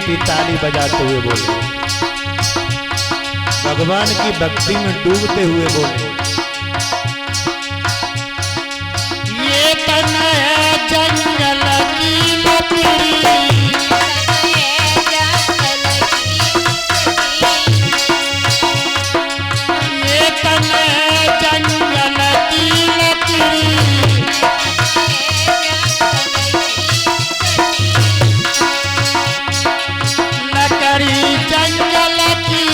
मीठी ताली बजाते हुए बोले, भगवान की भक्ति में डूबते हुए बोले, ये तन है जंगल की लकड़ी, ये तन है जंगल की लकड़ी, लकड़ी जंगल की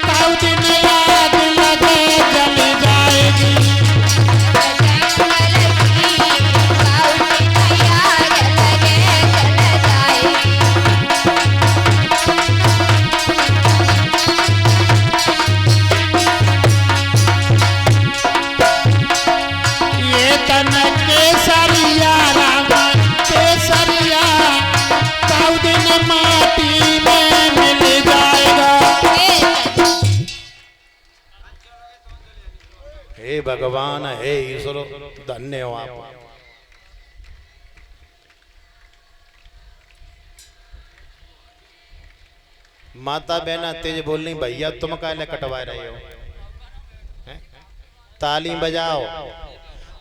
कौ दिन याद लगे जल जाएगी, ये तन केसरिया रामा केसरिया कौ दिन माटी में मिल जाएगा। हे भगवान, हे ईश्वर, धन्य हो आप। माता बहना तेज बोल रही, भैया तुम काहे कटवा रहे हो, ताली बजाओ,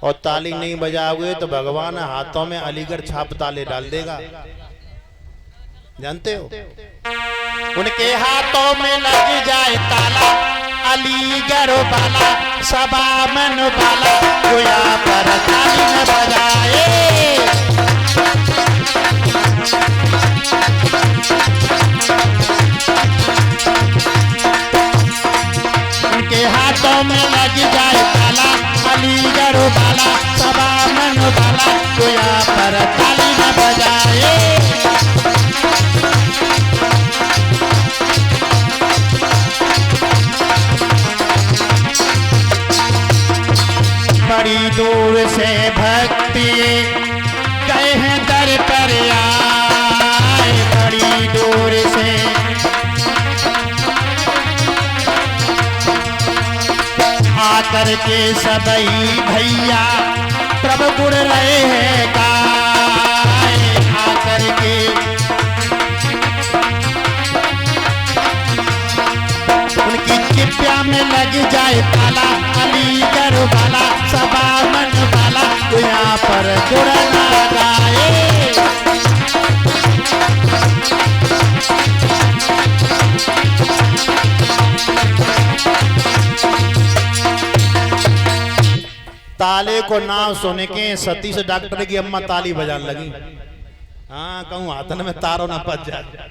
और ताली नहीं बजाओगे तो भगवान हाथों में अलीगढ़ छाप ताले डाल देगा, जानते हो। उनके हाथों में लग जाए ताला, अलीगढ़ वाला सबा मन वाला गोया पर ताली न बजाए, उनके हाथों में लग जाए ताला, अलीगढ़ वाला सबा मन वाला गोया पर ताली न बजाए। बड़ी दूर से भक्ति गए हैं दर पर आए, बड़ी दूर से आकर के सबई भैया प्रभु गुण रहे हैं गाए, आकर के उनकी चिप्या में लग जाए ताला, अलीगढ़ वाला सबा मन वाला यहाँ पर गुण ना गाए। ताले को नाम सुन के सतीश डॉक्टर की अम्मा ताली बजाने लगी। हाँ कहूँ हाथन में तारो ना पच जाए,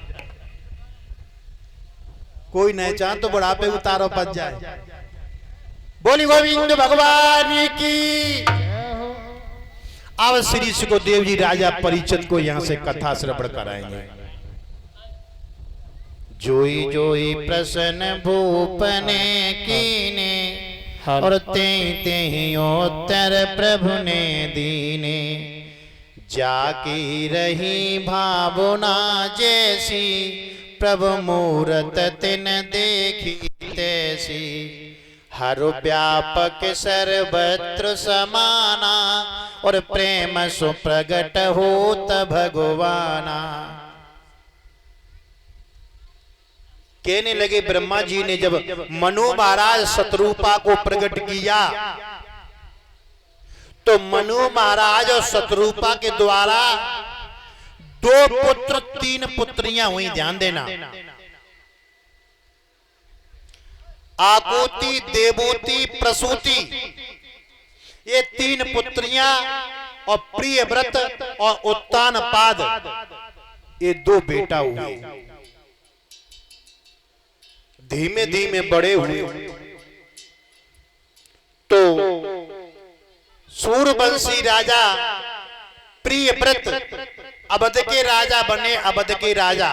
कोई नहीं चाह तो बुढ़ापे को तारो पच जाए। बोली गोविंद भगवान की। अब श्री सुखदेव जी राजा परीक्षित को यहाँ से कथा श्रवण कराएंगे। जोई जोई प्रसन्न भूपने कीने, और ते ही उत्तर प्रभु ने दीने, जाकी रही भावना जैसी, प्रभु मूरत तिन देखी तैसी, हर व्यापक सर्वत्र समाना, और प्रेम सुप्रगट होत भगवाना। कहने लगे ब्रह्मा जी ने जब मनु महाराज शत्रुपा को प्रकट किया, तो मनु महाराज और शत्रुपा के द्वारा 2 पुत्र 3 पुत्रियां हुई। ध्यान देना, आकुति, देवूति, प्रसूति, ये 3 पुत्रियां, और प्रियव्रत और उत्तानपाद, ये 2 बेटा हुए। धीमे धीमे बड़े हुए तो सूर्यवंशी राजा प्रियव्रत अवध के राजा बने। अवध के राजा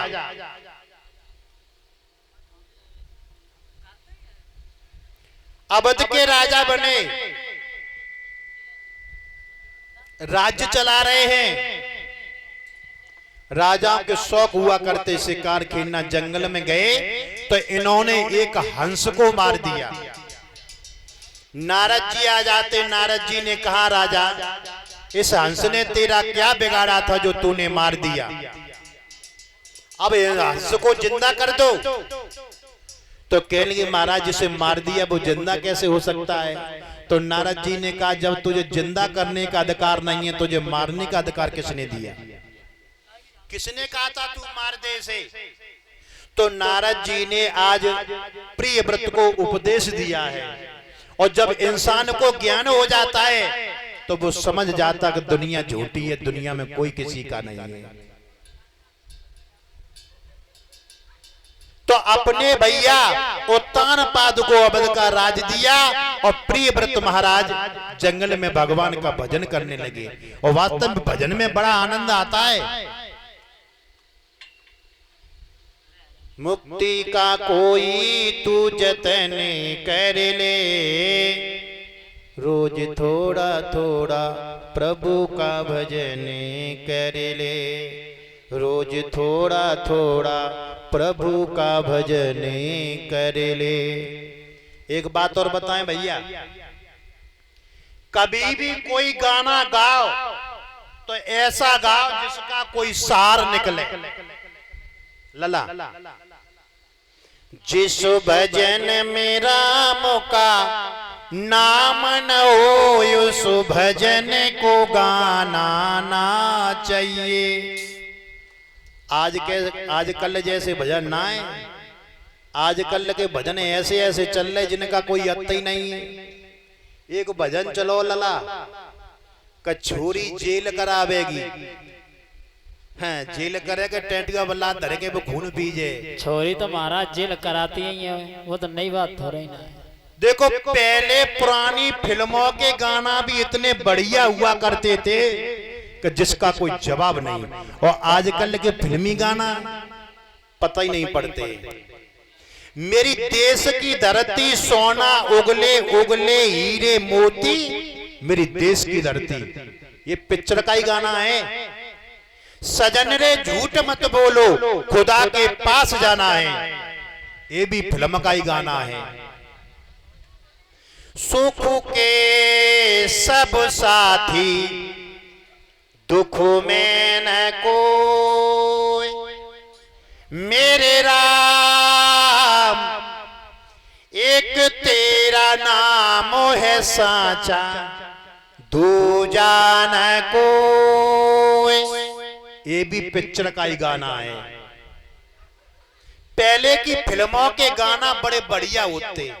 अवध के राजा बने, राज्य चला रहे हैं। राजाओं के शौक हुआ करते शिकार खेलना। जंगल में गए तो इन्होंने एक हंस को मार दिया। नारद जी आ जाते। नारद जी ने कहा, राजा इस हंस ने तेरा क्या बिगाड़ा था जो तूने मार दिया? अब हंस को जिंदा कर दो तो कहेंगे महाराज जिसे मार दिया वो जिंदा कैसे हो सकता है। तो नारद जी ने कहा जब तुझे जिंदा करने का अधिकार नहीं है तुझे मारने का अधिकार किसने दिया? किसने कहा था तू मार दे इसे? तो नारद जी ने आज प्रिय व्रत को उपदेश दिया है। और जब इंसान को ज्ञान हो जाता है तो वो समझ जाता कि दुनिया झूठी है, दुनिया में कोई किसी का नहीं है। तो अपने भैया उत्तानपाद को अवध का राज दिया और प्रिय व्रत महाराज जंगल में भगवान का भजन करने लगे। और वास्तव में भजन में बड़ा आनंद आता है। मुक्ति का कोई तू जतन कर ले, रोज थोड़ा थोड़ा प्रभु का भजन कर ले, रोज थोड़ा थोड़ा प्रभु का भजन कर ले। एक बात और बताएं भैया, कभी भी कोई गाना गाओ तो ऐसा गाओ जिसका कोई सार निकले। लला जिस भजन में राम का नाम न हो उस भजन को गाना ना चाहिए। आजकल जैसे भजन ना है, आजकल के भजन ऐसे ऐसे चल रहे जिनका कोई अर्थ ही नहीं है। एक भजन चलो लला कछोरी जेल करावेगी, हाँ जेल करेगा टेंटिया बल्ला धरे के वो खून पीजे। छोरी तो महाराज जेल कराती है, वो तो नई बात हो रही ना। देखो पहले पुरानी फिल्मों के गाना भी इतने बढ़िया हुआ करते थे कि जिसका कोई जवाब नहीं। और आजकल के फिल्मी गाना पता ही नहीं पड़ते। मेरी देश की धरती सोना उगले उगले हीरे मोती, मेरी देश की धरती, ये पिक्चर का ही गाना है। सजन रे झूठ मत बोलो खुदा के पास जाना है, ये भी फिल्म का ही गाना है। सुख के सब साथी दुख में न कोई, मेरे राम एक तेरा नाम है साचा दूजा न कोई, ये भी पिक्चर का ही गाना है। पहले की फिल्मों के गाना बड़े बढ़िया होते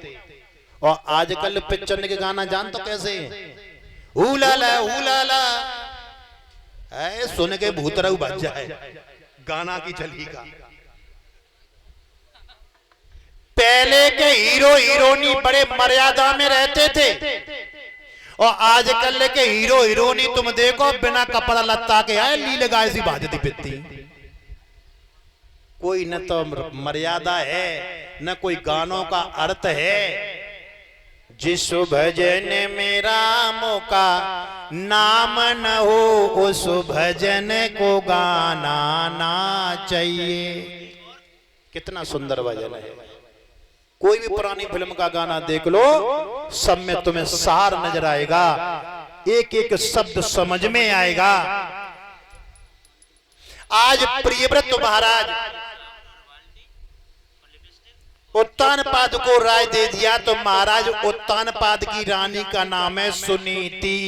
और आजकल पिक्चर के गाना जान तो कैसे हुलाला है, सुन के भूतरा बच जाए गाना की चली का। पहले के हीरो हीरोनी बड़े मर्यादा में रहते थे और आजकल के हीरो हीरोनी तुम देखो बिना कपड़ा लत्ता के आए लील गाय सी भाजती पित्ती। कोई न तो मर्यादा है न कोई गानों का अर्थ है। जिस भजन में राम का नाम न हो उस भजन को गाना ना चाहिए। कितना सुंदर भजन है। कोई भी पुरानी फिल्म का गाना देख लो, सब में तुम्हें सार नजर आएगा, एक एक शब्द समझ में आएगा। आज प्रियव्रत महाराज उत्तानपाद को राय दे दिया तो महाराज उत्तानपाद की रानी का नाम है सुनीति।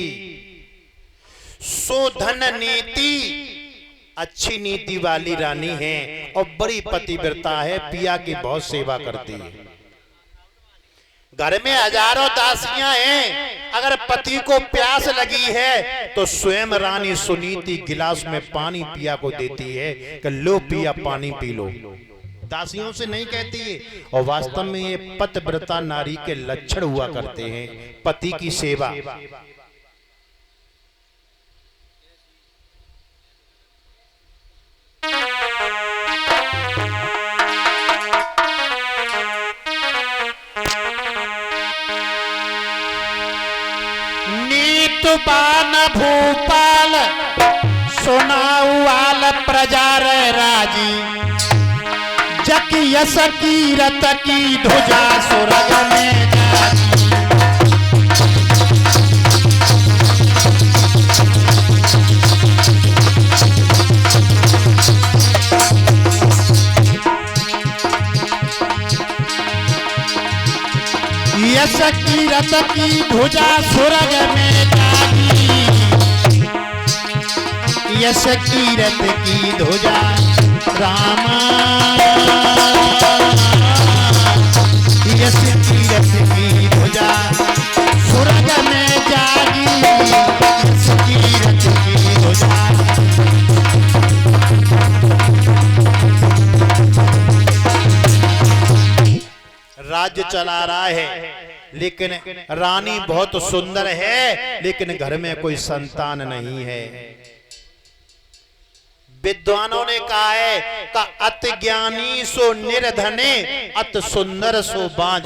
सुधन नीति, अच्छी नीति वाली रानी है और बड़ी पतिव्रता है, पिया की बहुत सेवा करती है। घर में हजारों दासियां हैं, अगर पति को प्यास लगी है तो स्वयं रानी सुनीति गिलास में पानी पिया को देती है कि लो पिया पानी पी लो। दासियों से नहीं कहती है। और वास्तव में ये पतिव्रता नारी के लक्षण हुआ करते हैं, पति की सेवा। नीतुबान भूपाल सुनाउआल प्रजा राजी, जक यस की रत की ध्वजा सुरग में जाती। कीरत की ध्वजा स्वर्ग में जागी, यश कीरत की ध्वजा रामा, यश कीरत की ध्वजा स्वर्ग में जागी, यश कीरत की ध्वजा। राज्य चला रहा है लेकिन रानी बहुत सुंदर है, लेकिन घर में कोई संतान नहीं है। विद्वानों ने कहा है का अति ज्ञानी सो निर्धने, अति सुंदर सो बांझ।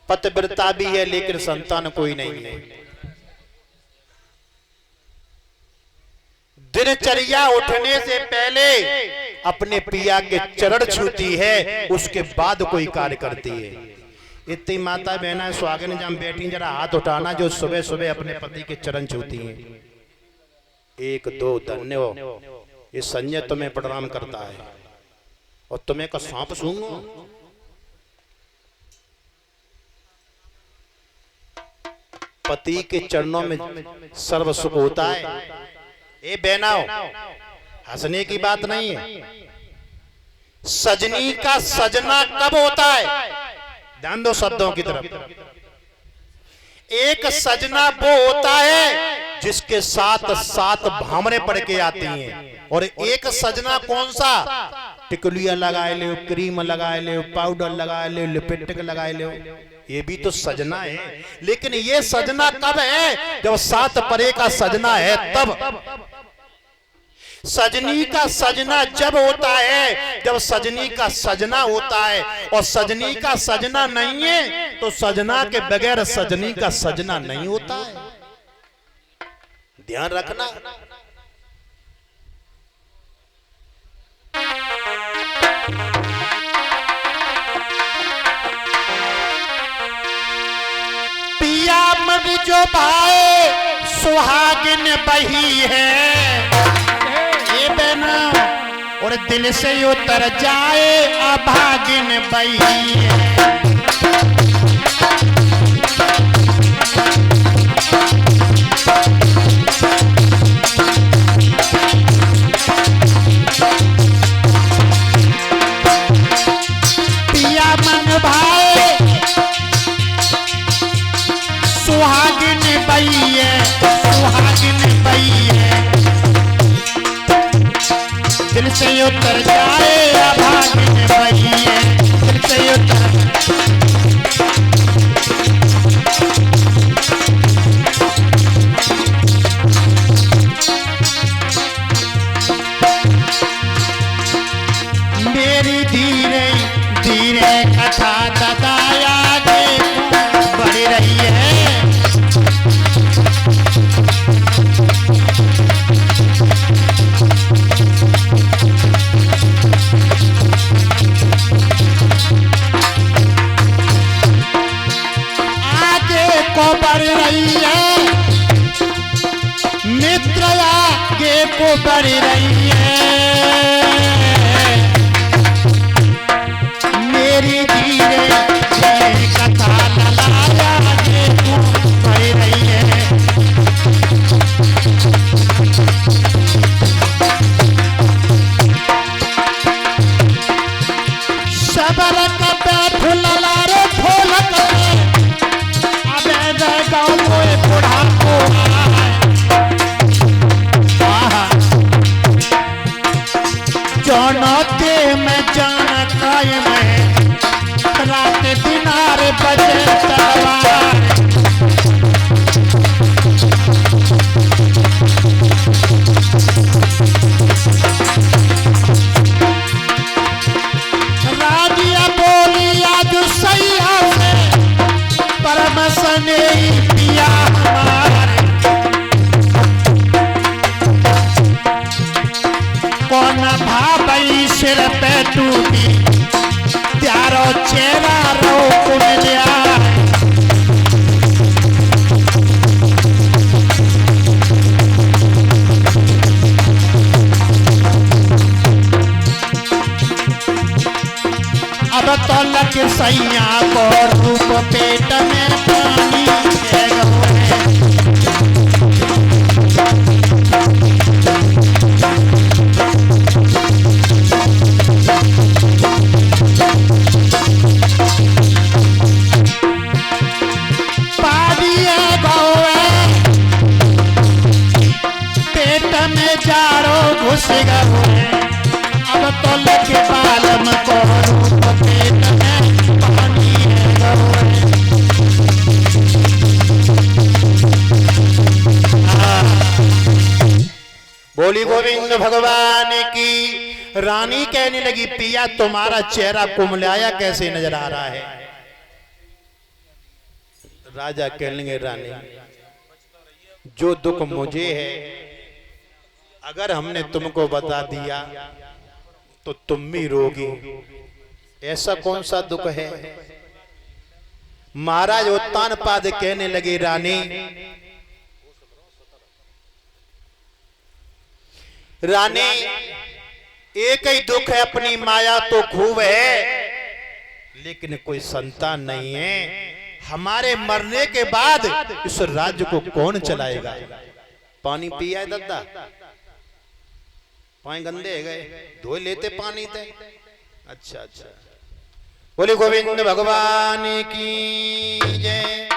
पतिव्रता भी है लेकिन संतान कोई नहीं है। दिनचर्या उठने से पहले अपने पिया के चरण छूती है, उसके बाद कोई कार्य करती है। इतनी माता बहना स्वागन जब बैठी जरा हाथ उठाना जो सुबह सुबह अपने पति के चरण छूती हैं। एक दो धन्य हो, ये संजय तुम्हें प्रणाम करता है और तुम्हें का सांप सूंघो। पति के चरणों में सर्व सुख होता है। ए बहनाओ, हंसने की बात नहीं है। सजनी का सजना कब होता है? ध्यान दो शब्दों की तरफ। एक सजना वो होता है जिसके साथ सात भामरे पड़ के आती हैं, और एक सजना कौन सा? टिकुलिया लगाए ले, क्रीम लगाए ले, पाउडर लगाए ले, लिपस्टिक लगाए ले, ये भी तो सजना है। लेकिन ये सजना कब है? जब सात परे का सजना है तब। सजनी का सजना जब होता है जब सजनी का सजना होता है, और सजनी का सजना नहीं है तो सजना के बगैर सजनी का सजना नहीं होता है। ध्यान रखना। पिया मन जो भाए सुहागिन बही है, और दिल से उतर जाए अभागिन बही है। पिया मन भाए सुहागिन बही है, सुहागिन बही है। दिल से उतर जाए अभागिन बही है, दिल से उतर। मेरी धीरे धीरे कथा ददाया आगे बढ़ रही है। बढ़ रही है मित्र, आगे को बढ़ रही है। मेरी धीरे धीरे कथा ललाया आगे को बढ़ रही है। सबर कपे फुलला रे फूलक गाँव कोई बुढ़ा को जानते में जान कायम है, रात दिनारे बजे तलवार। राजिया बोली आज सैया से परम सने पिया हमारे, कौन भाई सिर पे टूटी त्यारो चेहरा रो कुन लिया। अब तो लग सैया को रूप पेट में पानी है गए। पानी है गए पेट में जाड़ो घुस गए। अब तो लगे बालम को रूप पेट में पानी है गए। बोली गोविंद भगवान की। रानी कहने लगी पिया तुम्हारा चेहरा कुमलाया कैसे नजर आ रहा है। राजा कहने लगे रानी जो दुख मुझे है अगर हमने तुमको बता दिया तो तुम भी रोगी। ऐसा कौन सा दुख है। महाराज उत्तानपाद कहने लगे रानी रानी एक ही दुख है अपनी माया तो खूब है लेकिन कोई संतान नहीं है। हमारे मरने के बाद इस राज्य को कौन चलाएगा। पानी पिया है दादा पानी गंदे गए धो लेते पानी थे। अच्छा अच्छा बोले गोविंद भगवान की जय।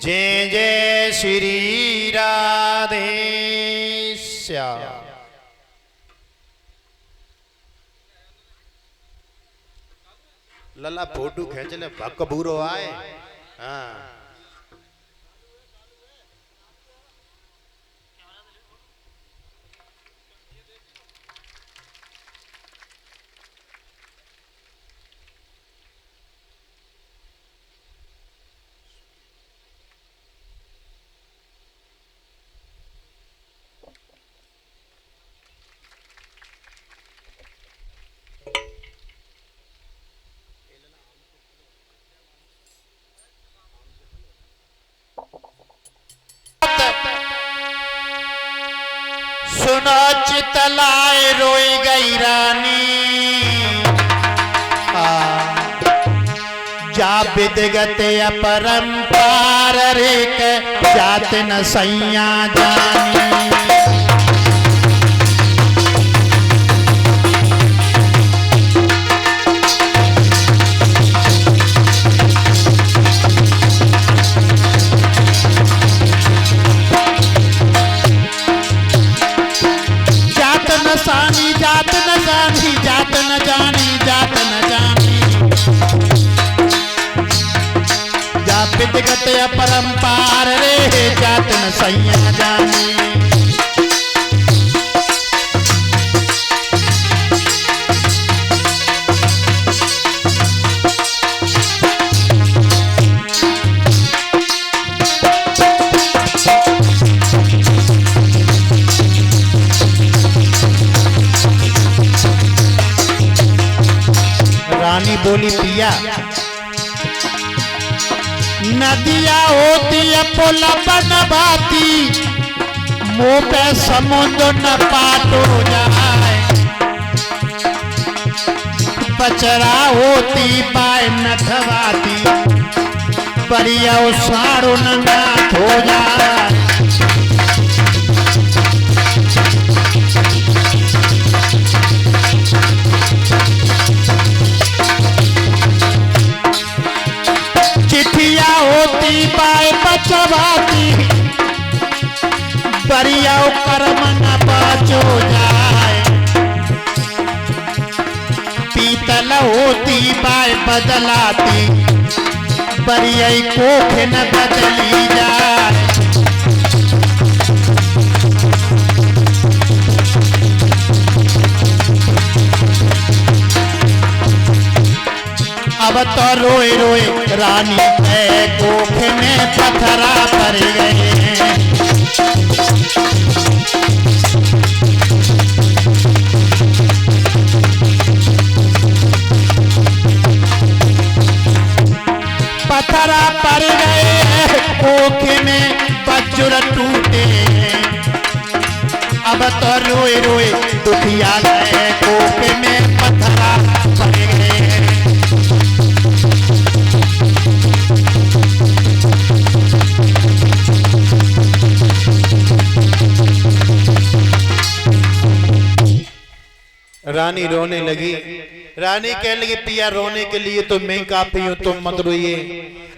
जय जय श्री राधे श्याम। लला फोटो खींच ले भक बूरो आए। हाँ सुनो चितलाए रोई गई रानी। जा विदगत अपरंपार रेक जात न सैया जानी। जात न जानी जात न जानी जात न जानी जा विदगत अपरंपार रे जात न सैया जानी। रानी बोली पिया नदिया होती है पुल बनवाती मुंह पे समुद्र न पाटो जाए। बचरा होती पाए न खवाती बढ़िया साड़ो न नाथ हो जाए। चिट्ठिया होती पाए बचवाती बढ़िया कर्म न बचो जाए। पीतल होती पाए बदलाती बढ़िया कोख न बदली जाए। अब तो रोए रोए रानी के कोख में पत्थरा पड़ गए। पत्थरा पड़ गए कोख में बजुर टूटे। अब तो रोए रोए दुखिया गए कोख में पत्थरा पड़ गए। रानी रोने लगी। रानी कहने लगी पिया रोने के लिए तो मैं काफी हूं, तुम मत रोइए।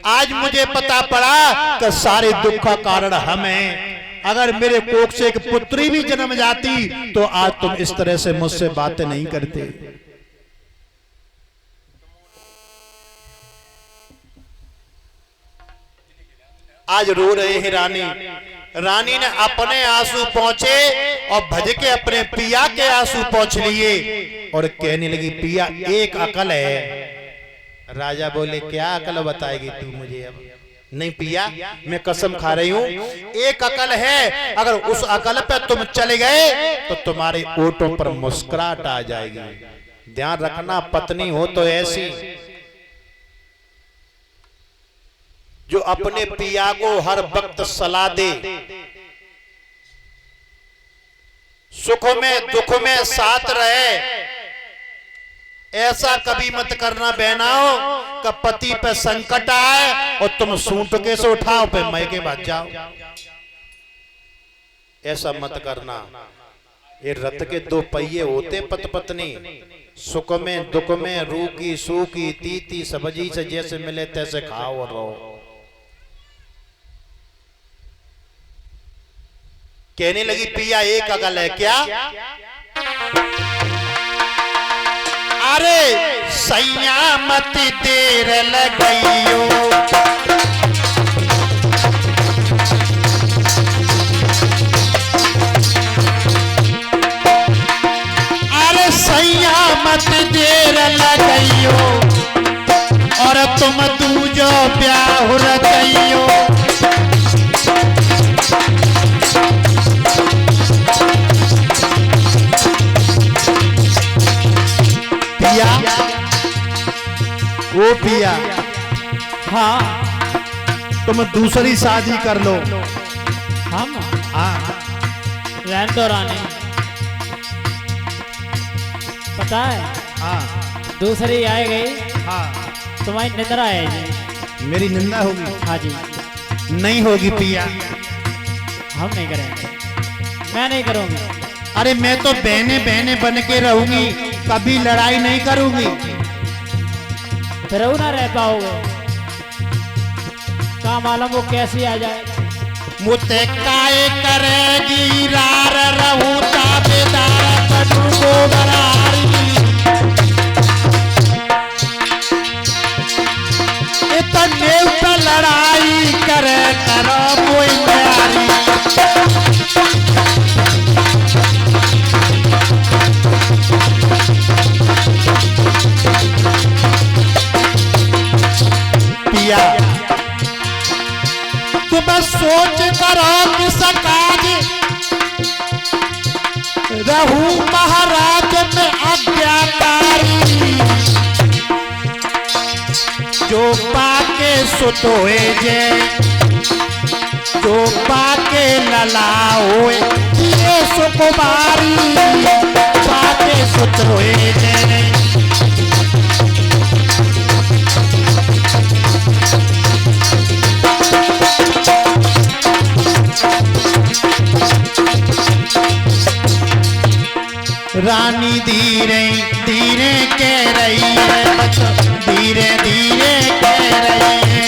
आज मुझे पता पड़ा कि सारे दुख का कारण हम हैं। अगर मेरे कोख से एक पुत्री भी जन्म जाती तो आज तुम इस तरह से मुझसे बातें नहीं करते। आज रो रहे हैं रानी। रानी ने अपने आंसू पहुंचे और भज के अपने पिया के आंसू पहुंच लिए और कहने लगी पिया एक अकल है। राजा बोले क्या अकल बताएगी तू मुझे? अब नहीं पिया, मैं कसम खा रही हूं, एक अकल है। अगर उस अकल पे तुम चले गए तो तुम्हारे ओठों पर मुस्कुराहट आ जाएगी। ध्यान रखना, पत्नी हो तो ऐसी जो अपने पिया को हर वक्त सलाह दे, सुख में दुख में साथ रहे। ऐसा कभी मत करना बहनाओ कि पति पे संकट आए और तुम सूंट से उठाओ पे मैके भाग जाओ। ऐसा मत करना। ये रथ के दो पहिए होते पति पत्नी, सुख में दुख में रूखी सूखी तीती सब्जी से जैसे मिले तैसे खाओ और रहो। कहने लगी पिया एक अकल है क्या? अरे सैया मत देर लगइयो, अरे सैया मत देर लगइयो और तुम दूजो ब्याह रचइयो। वो पिया, हाँ तुम दूसरी शादी कर लो। हम हाँ रहने दो रानी। पता है हाँ दूसरी आए गई हाँ तुम्हारी निद्रा आएगी। मेरी निंदा होगी? हाँ जी। नहीं होगी पिया। हम नहीं करेंगे, मैं नहीं करूंगी। अरे मैं तो बहने बहने बन के रहूंगी, कभी लड़ाई नहीं करूंगी। फिर ना रह पाओगे, क्या मालूम वो कैसी आ जाए। मुझे काय करेगी रार रहूं ताबेदार कटू को बरारी। इतने पे लड़ाई करे करो कोई प्यारी। पिया तुम सोच करो कि सकाज रहूं महाराज में आज्ञाकारी। जो पाके सुतोए जे, जो पाके लला होए ये सुकुमारी। पाके सुतोए जे रानी धीरे धीरे कह रही है, बच्चों धीरे धीरे कह रही है।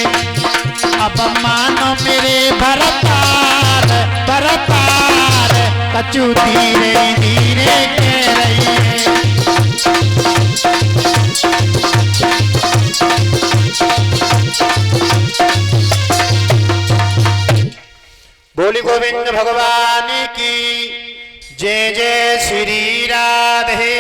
अब मानो मेरे भरतार भरतार कचू धीरे धीरे कह रही है। बोली गोविंद भगवान की जय जय श्री राधे।